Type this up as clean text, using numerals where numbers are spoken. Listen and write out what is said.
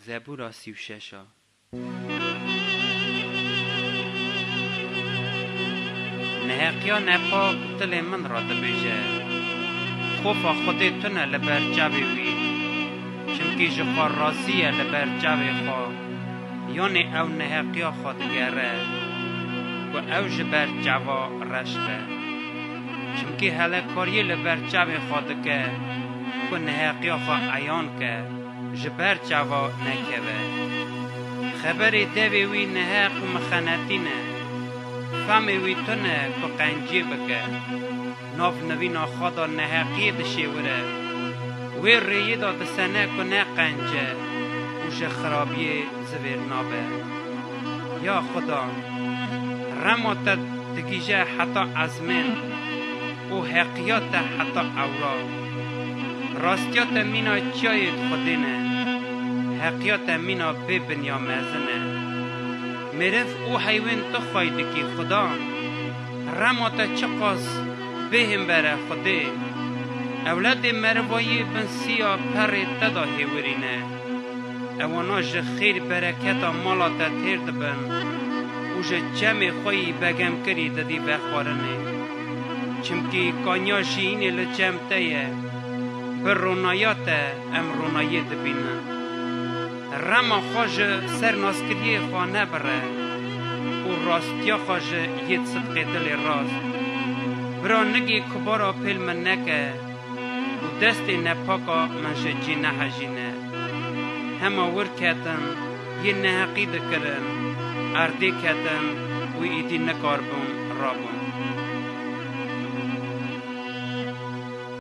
زبورا 36 نهقیا نپاک دل من را دبیجه خوفا خودی تونه لبر جاوی وی چمکی جخوا رازیه لبر جاوی خوا یعنی او نهقیا خود گره و او جبر جوا رشته چمکی هله کاری لبر جاوی خود که و نهقیا خوا عیان که جبر جوا نکوه خبری دوی وی نهق مخنتینه فهمی وی تونه که قنجی بکه ناف نوین خدا نهقی دشیوره وی ریه دا دسنه که نه قنجه وش خرابی زویر نابه یا خدا رموت دگیجه حتی ازمین و حقیات حتی اورا راستیات مینا چایت خودینه حقیات مینا ببنیا مزنه مرف او حیوان تو خواهی که خدا رموت چقاس بهم بره خوده اولاد مروایی بن سیا پر تدا هیورینه اوانا جه خیر برکتا مالا تا تیر دبن و جه جمع خواهی بگم کری دادی بخوارنه چمکی کانیا جینی لجم تایه بر رونایات ام رونایی دبینه رما خواج سر ناسکریه خواه نبره و راستیا خواج ید صدقه دل راست برا نگی کبارا پیل من نکه و دست نپاکا منشه جی نحجینه همه ور کتن یه نحقی دکرن اردی کتن و ایدی نکار بون رابون